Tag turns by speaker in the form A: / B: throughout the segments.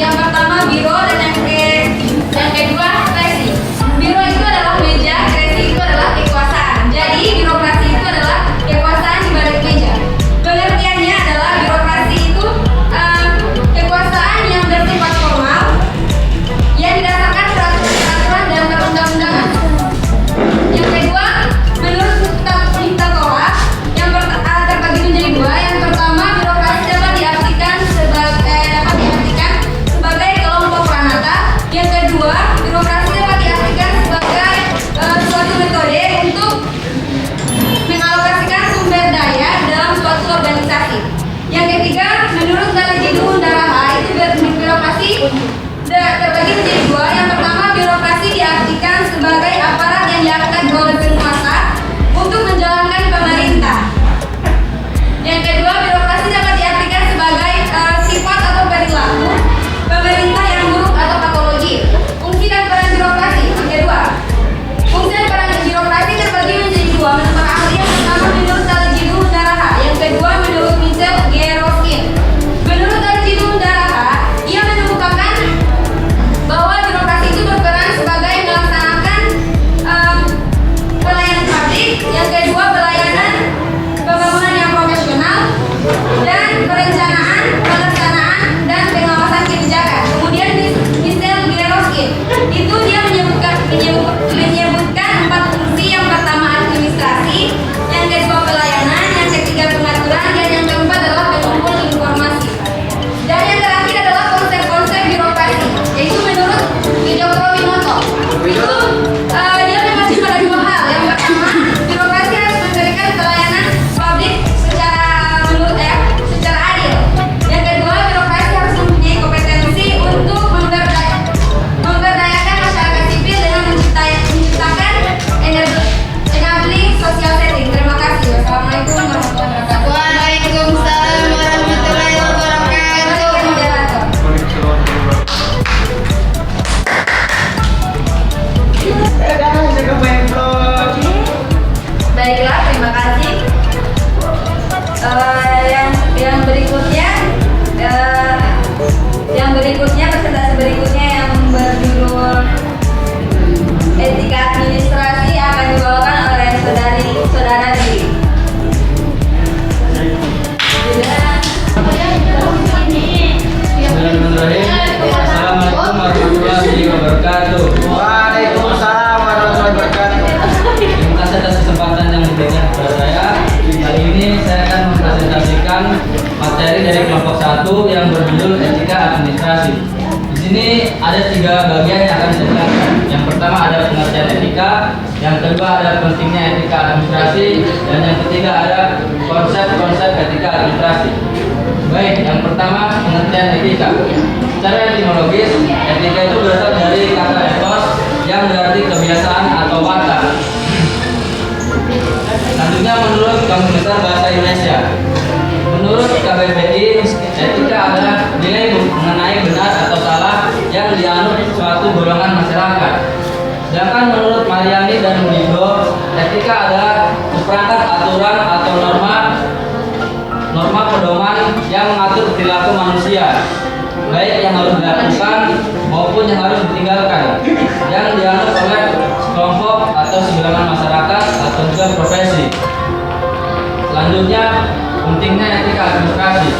A: Yang pertama biro dan yang kedua kresi. Biro itu adalah meja, kresi itu adalah kekuasaan. Jadi birokrasi itu adalah kekuasaan di balik meja. Pengertiannya adalah birokrasi itu kekuasaan yang bersifat formal yang didasarkan peraturan dan perundang-undangan. Yang kedua, menurut Tata Kelola yang terbagi menjadi dua. Yang pertama, birokrasi dapat diartikan sebagai kelompok pranata. Yang kedua, birokrasi dapat diartikan sebagai suatu metode untuk mengalokasikan sumber daya dalam suatu organisasi. Yang ketiga, menurut Galejidung Undaraha itu birokrasi terbagi menjadi dua. Yang pertama, birokrasi diartikan sebagai aparat yang diangkat oleh penguasa untuk menjalankan pemerintah. Yang kedua, birokrasi dapat diartikan sebagai sifat atau perilaku pemerintah yang buruk atau patologi. Fungsi dan peran birokrasi. Yang kedua, fungsi dan peran birokrasi terbagi menjadi dua menurut para ahli. Yang pertama menurut Galejidung Undaraha, yang kedua menurut Michel G. Roskin. Menurut Galejidung Undaraha, ia menemukan bahwa birokrasi itu berperan sebagai melaksanakan pelayanan publik. Yang kedua, pelayanan pembangunan yang profesional dan perencanaan, pelaksanaan dan pengawasan kebijakan. Kemudian Michel G. Roskin itu dia menyebutkan 4 fungsi. Yang pertama administrasi, yang kedua pelayanan, yang ketiga pengaturan, dan yang keempat adalah pengumpul informasi. Dan yang terakhir adalah konsep-konsep birokrasi, yaitu menurut Wijokro Winoto. Itu dia mengacu pada dua hal. Yang pertama, birokrasi harus memberikan pelayanan publik secara adil. Yang kedua, birokrasi harus mempunyai kompetensi untuk memberdayakan masyarakat sipil dengan menciptakan enabling social setting. Terima kasih. Wassalamualaikum warahmatullahi wabarakatuh.
B: Waalaikumsalam warahmatullahi wabarakatuh.
A: Moderator. Baiklah, terima kasih. Yang berikutnya presentasi berikutnya yang berjudul etika administrasi akan dibawakan oleh saudara Diri.
C: Assalamualaikum warahmatullahi wabarakatuh.
D: Waalaikumsalam warahmatullahi wabarakatuh.
C: Terima kasih atas kesempatan yang diberikan kepada saya. Kali ini saya akan mempresentasikan materi dari kelompok 1 yang berjudul etika administrasi. Di sini ada 3 bagian yang akan saya jelaskan. Yang pertama ada pengertian etika, yang kedua ada pentingnya etika administrasi, dan yang ketiga ada konsep-konsep etika administrasi. Baik, yang pertama pengertian etika. Secara etimologis, etika itu berasal dari kata ethos yang berarti kebiasaan atau watak. Selanjutnya menurut Kamus Besar Bahasa Indonesia. Menurut KBBI, etika adalah nilai mengenai benar atau salah yang dianut suatu golongan masyarakat. Sedangkan menurut Mariani dan Mulido, etika adalah seperangkat aturan atau norma pedoman yang mengatur perilaku manusia, baik yang harus dilakukan maupun yang harus ditinggalkan, yang dianut oleh sekelompok atau sebilangan masyarakat atau juga profesi. Selanjutnya, pentingnya etika administrasi.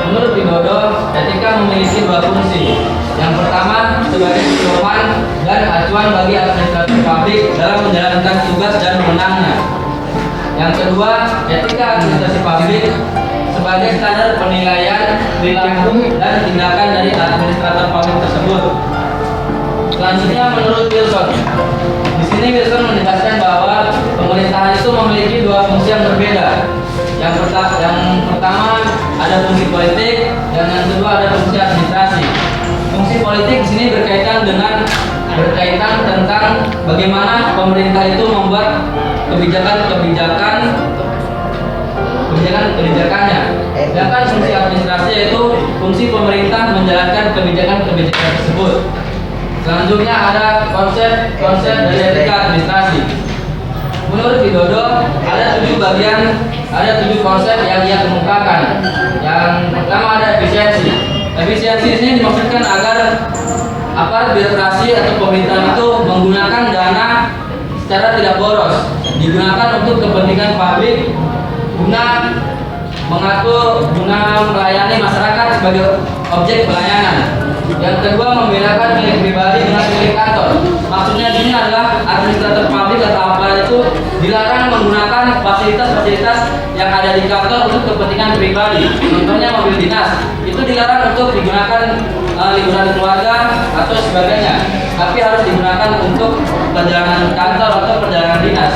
C: Menurut Widodo, etika memiliki 2 fungsi. Yang pertama, sebagai pedoman dan acuan bagi administratif publik dalam menjalankan tugas dan wewenangnya. Yang kedua, etika administrasi publik sebagai standar penilaian perilaku dan tindakan dari administrator publik tersebut. Selanjutnya, menurut Wilson, di sini Wilson menegaskan bahwa pemerintahan itu memiliki 2 fungsi yang berbeda. Yang pertama ada fungsi politik, dan yang kedua ada fungsi administrasi. Fungsi politik di sini berkaitan tentang bagaimana pemerintah itu membuat kebijakannya. Sedangkan fungsi administrasi yaitu fungsi pemerintah menjalankan kebijakan tersebut. Selanjutnya ada konsep dari etika administrasi. Menurut Widodo ada 7 konsep yang ia kemukakan. Yang pertama ada efisiensi. Efisiensi ini dimaksudkan agar aparat birokrasi atau pemerintahan itu menggunakan dana secara tidak boros, digunakan untuk kepentingan publik guna melayani masyarakat sebagai objek pelayanan. Yang kedua, membedakan milik pribadi dengan milik kantor. Maksudnya di sini adalah administrator publik atau apa itu dilarang menggunakan fasilitas-fasilitas yang ada di kantor untuk kepentingan pribadi. Contohnya mobil dinas itu dilarang untuk digunakan liburan keluarga atau sebagainya, tapi harus digunakan untuk perjalanan kantor atau perjalanan dinas.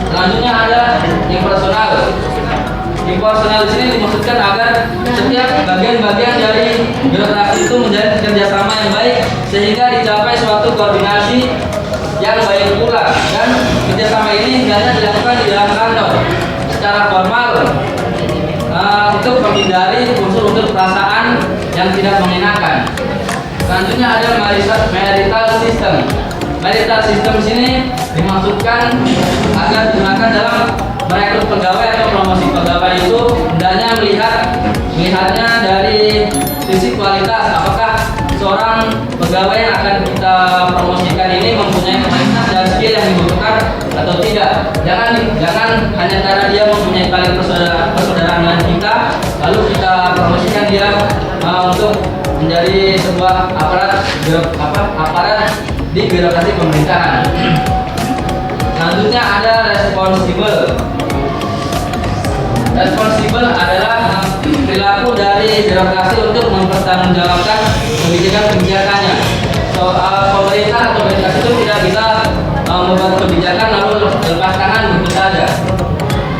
C: Selanjutnya ada impersonal. Impersonal di sini dimaksudkan agar setiap bagian-bagian dari birokrasi itu menjadi kerjasama yang baik sehingga dicapai suatu koordinasi yang baik pula, dan kerjasama ini hendaknya dilakukan di dalam kantor secara formal untuk menghindari unsur-unsur perasaan yang tidak mengenakan. Selanjutnya ada marital system. Marital system di sini dimaksudkan agar digunakan dalam merekrut pegawai atau promosi pegawai itu hendaknya melihatnya dari sisi kualitas, apakah seorang pegawai yang akan kita promosikan ini mempunyai kualitas dan skill yang dibutuhkan atau tidak. Jangan hanya karena dia mempunyai tali persaudaraan dengan kita lalu kita promosikan dia untuk menjadi sebuah aparat di birokrasi pemerintahan. Selanjutnya ada responsible. Responsible adalah perilaku dari birokrasi untuk mempertanggungjawabkan kebijakan-kebijakannya. Pemerintah atau birokrasi itu tidak bisa membuat kebijakan lalu lepas tangan begitu saja.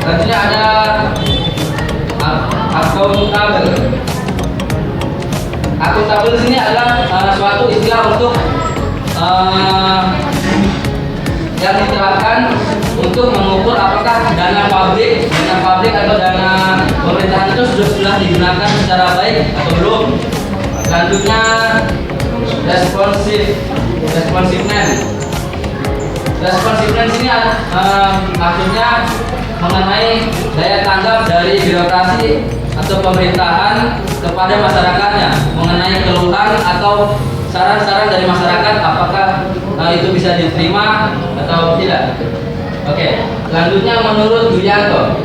C: Selanjutnya ada akuntabel. Akuntabel di sini adalah suatu istilah untuk yang diterapkan untuk mengukur apakah dana publik atau dana pemerintahan itu sudah digunakan secara baik atau belum. Selanjutnya responsiveness. Responsiveness ini maksudnya mengenai daya tanggap dari birokrasi atau pemerintahan kepada masyarakatnya, mengenai keluhan atau saran-saran dari masyarakat apakah itu bisa diterima atau tidak. Oke, selanjutnya menurut Yulianto.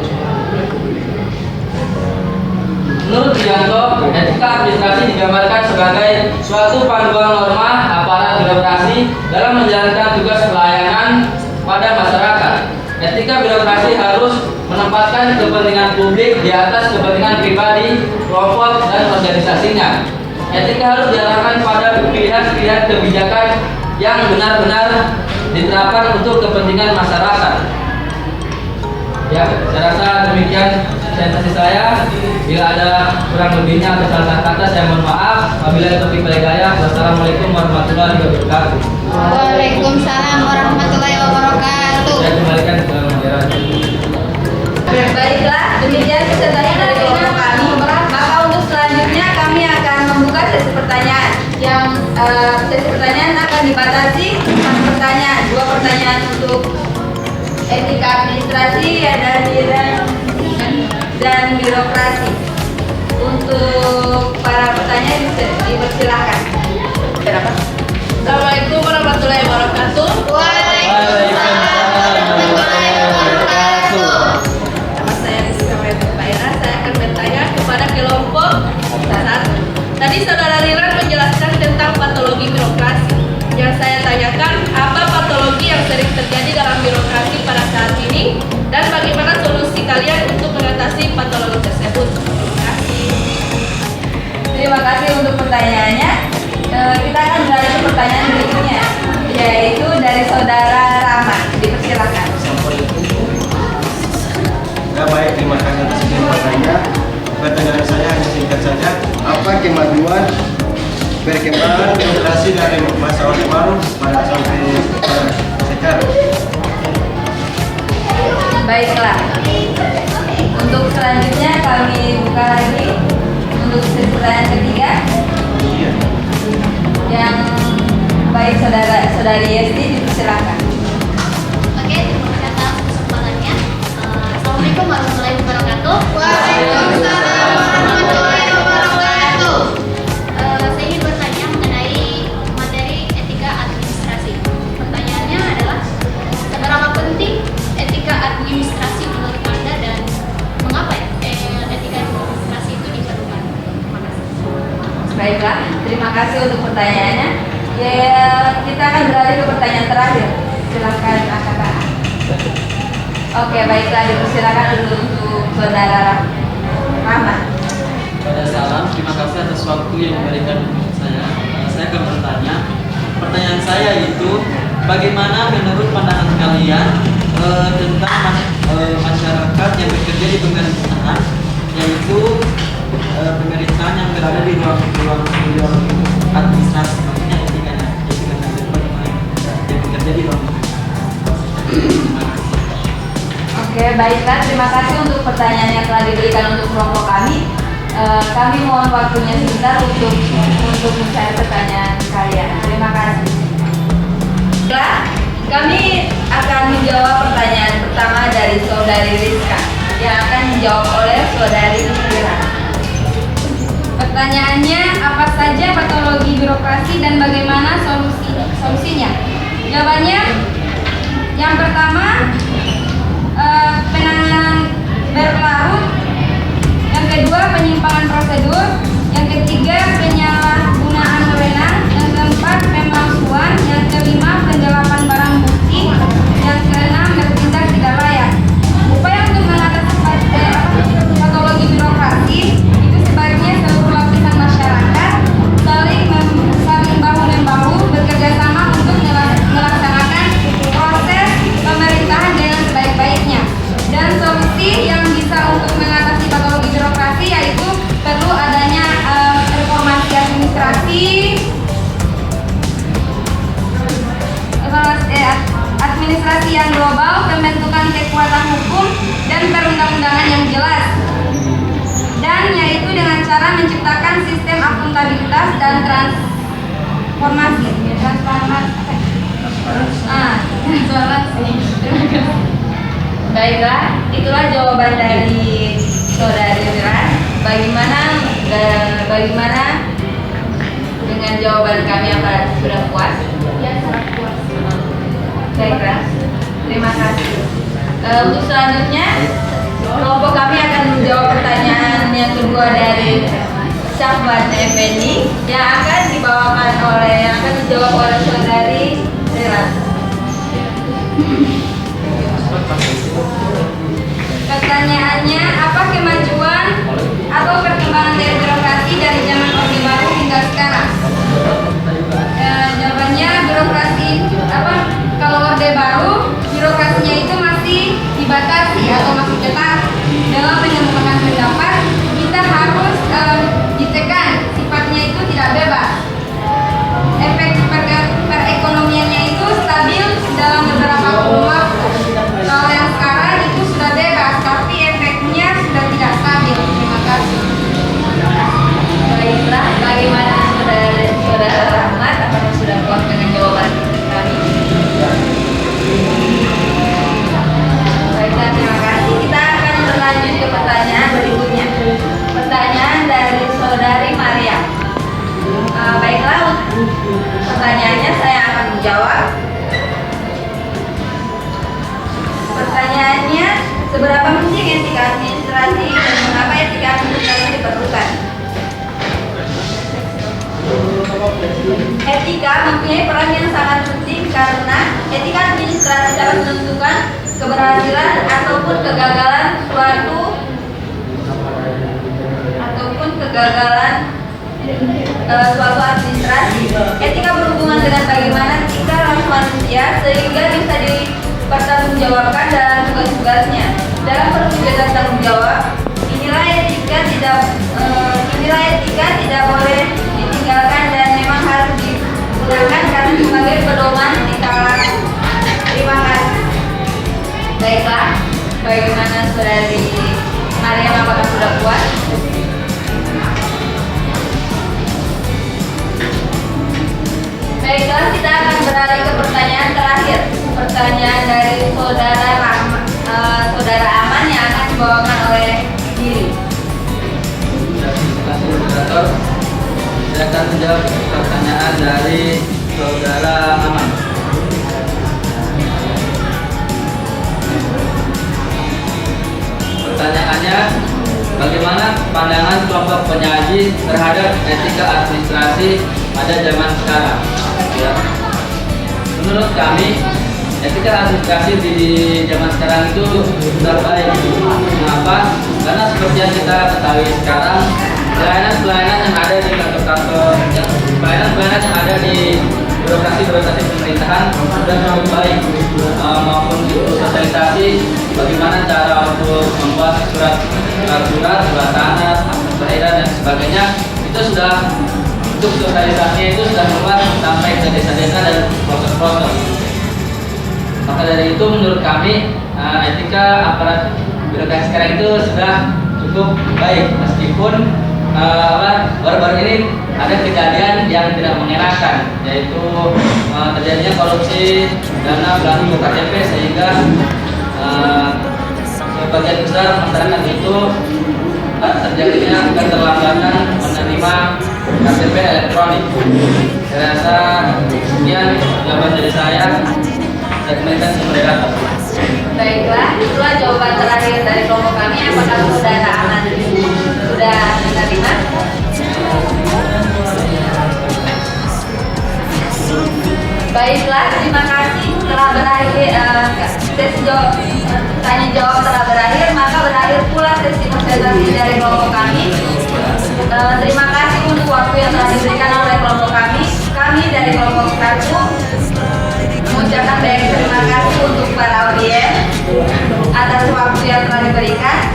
C: Menurut Yulianto, etika administrasi digambarkan sebagai suatu panduan norma aparat birokrasi dalam menjalankan tugas pelayanan pada masyarakat. Etika birokrasi harus menempatkan kepentingan publik di atas kepentingan pribadi, kelompok, dan organisasinya. Etika harus diarahkan pada pilihan-pilihan kebijakan yang benar-benar diterapkan untuk kepentingan masyarakat. Ya, saya rasa demikian presentasi saya. Bila ada kurang lebihnya atau salah kata, saya mohon maaf. Wabillahi taufiq wal hidayah. Wassalamualaikum warahmatullahi wabarakatuh.
B: Waalaikumsalam warahmatullahi wabarakatuh.
C: Saya kembalikan ke moderator.
A: Baiklah, demikian presentasi dari kelompok kami. Maka untuk selanjutnya kami akan membuka sesi pertanyaan. Sesi pertanyaan akan dibatasi 4 pertanyaan, 2 pertanyaan untuk etika administrasi dan birokrasi. Untuk para pertanyaan dipersilakan.
B: Assalamualaikum warahmatullahi wabarakatuh.
C: Waalaikumsalam warahmatullahi wabarakatuh.
B: Nama saya Rizka Faira. Saya akan bertanya kepada kelompok 1. Tadi saudara Riran menjelaskan tentang patologi birokrasi. Yang saya tanyakan, apa patologi yang sering terjadi dalam birokrasi pada saat ini dan bagaimana solusi kalian untuk mengatasi patologi tersebut? Terima kasih.
A: Terima kasih untuk pertanyaannya. Kita akan beralih ke pertanyaan berikutnya, yaitu dari saudara Rahmat. Dipersilakan.
D: Ya baik, terima kasih atas kesempatannya. Pertanyaan saya hanya singkat saja. Apa kemajuan perkembangan birokrasi dari masa Orde Baru pada sampai sekarang?
A: Baiklah. Untuk selanjutnya kami buka lagi untuk sesi pertanyaan ketiga.
D: Iya.
A: Yang baik saudari Yesti, dipersilakan.
E: Oke, terima kasih atas kesempatannya. Assalamualaikum warahmatullahi wabarakatuh.
B: Waalaikumsalam warahmatullahi wabarakatuh.
A: Terima kasih untuk pertanyaannya. Ya, kita akan beralih ke pertanyaan terakhir. Silakan Kakak. Oke, baiklah, dipersilakan dulu untuk saudara Rahmat.
C: Pada salam, terima kasih atas waktu yang diberikan untuk saya. Saya akan bertanya. Pertanyaan saya itu, bagaimana menurut pandangan kalian tentang masyarakat yang bekerja di pemerintahan, yaitu pemerintahan yang berada di ruang administrasi, maksudnya etikanya bagaimana yang bekerja di ruang terima kasih.
A: Oke, baiklah. Terima kasih untuk pertanyaan yang telah diberikan untuk kelompok kami. Kami mohon waktunya sebentar untuk mencari pertanyaan kalian. Terima kasih. Baiklah, kami akan menjawab pertanyaan pertama dari saudari Rizka yang akan dijawab oleh saudari Mira. Pertanyaannya, apa saja patologi birokrasi dan bagaimana solusinya? Jawabannya, yang pertama, penanganan berlarut, yang kedua penyimpangan prosedur, yang ketiga penyalahgunaan wewenang, yang keempat pemalsuan, yang kelima penggelapan barang bukti, yang keenam bertindak tidak layak. Upaya untuk mengatasi patologi birokrasi itu sebaiknya seluruh lapisan masyarakat saling bahu membahu bekerja sama untuk melaksanakan proses pemerintahan dengan sebaik-baiknya. Dan solusi yang bisa untuk mengatasi patologi birokrasi yaitu perlu adanya reformasi administrasi yang global, pembentukan kekuatan hukum dan perundang-undangan yang jelas. Dan yaitu dengan cara menciptakan sistem akuntabilitas dan transformasi. Baiklah, itulah jawaban dari saudari Mira. Bagaimana dengan jawaban kami, apa sudah puas?
E: Ya, sangat puas.
A: Baiklah, terima kasih. Untuk selanjutnya, kelompok kami akan menjawab pertanyaan yang kedua dari Syahban Effendi yang akan dijawab oleh saudari Rira. Pertanyaannya, apa kemajuan atau perkembangan dari birokrasi dari zaman Orde Baru hingga sekarang? Jawabannya, birokrasi kalau Orde Baru birokrasinya itu masih dibatasi atau masih ketat. Dalam menyampaikan pendapat kita harus ditekan, sifatnya itu tidak bebas. Efek perekonomiannya itu stabil dalam beberapa kurun waktu. Kalau yang sekarang itu sudah bebas, tapi efeknya sudah tidak stabil. Terima kasih. Baiklah, bagaimana saudara Rahmat? Apakah sudah puas dengan jawaban kami? Baiklah, terima kasih. Kita akan berlanjut ke pertanyaan berikutnya. Pertanyaan dari saudari Maria. Baiklah, pertanyaannya saya akan menjawab. Pertanyaannya, seberapa penting etika administrasi dan mengapa etika administrasi diperlukan? Etika mempunyai peran yang sangat penting karena etika administrasi dapat menentukan keberhasilan ataupun kegagalan suatu administrasi. Etika berhubungan dengan bagaimana tingkah laku manusia sehingga bisa dipertanggungjawabkan dalam tugas-tugasnya. Dalam perwujudan tanggung jawab, inilah etika tidak boleh ditinggalkan dan memang harus digunakan karena sebagai pedoman tingkah laku. Terima kasih. Baiklah, bagaimana saudari Maria, apakah sudah puas? Baiklah, kita akan beralih ke pertanyaan terakhir. Pertanyaan dari saudara Aman yang akan dibawakan oleh diri.
C: Terima kasih, moderator. Saya akan menjawab pertanyaan dari saudara Aman. Pertanyaannya, bagaimana bagaimana pandangan kelompok penyaji terhadap etika administrasi pada zaman sekarang. Ya. Menurut kami, etika administrasi di zaman sekarang itu sudah baik. Mengapa? Karena seperti yang kita ketahui sekarang, pelayanan-pelayanan yang ada di kantor-kantor, pelayanan-pelayanan yang ada di birokrasi pemerintahan sudah cukup baik, maupun sosialisasi bagaimana cara untuk membuat surat tanah, kelahiran dan sebagainya, itu sudah untuk sosialisasinya itu sudah membuat sampai ke desa-desa dan proses-proses. Maka dari itu menurut kami etika aparat birokrasi sekarang itu sudah cukup baik, meskipun baru-baru ini ada kejadian yang tidak mengenakan, yaitu terjadinya korupsi dana belanja KTP, sehingga sebagian besar masyarakat itu terjadinya keterlambatan menerima KTP elektronik. Saya rasa sekian jawaban dari saya. Segmenkan sumber data.
A: Baiklah, itulah jawaban terakhir dari kelompok kami. Apakah saudara aman sudah diterima? Baiklah, terima kasih telah berakhir sesi tanya jawab telah berakhir, maka berakhir pula sesi presentasi dari kelompok kami. Terima kasih untuk waktu yang telah diberikan oleh kelompok kami. Kami dari kelompok 1 mengucapkan banyak terima kasih untuk para audiens atas waktu yang telah diberikan.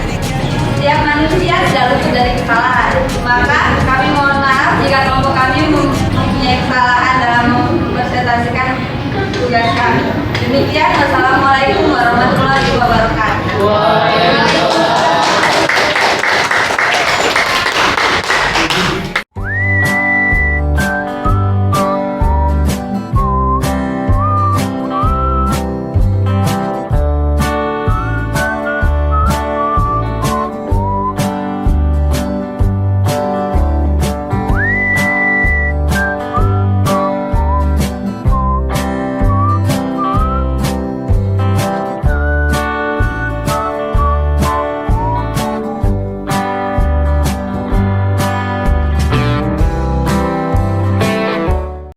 A: Setiap manusia tidak luput dari kesalahan, maka kami mohon maaf jika kelompok kami mempunyai kesalahan dalam mempresentasikan tugas kami. Demikian, wassalamualaikum warahmatullahi wabarakatuh.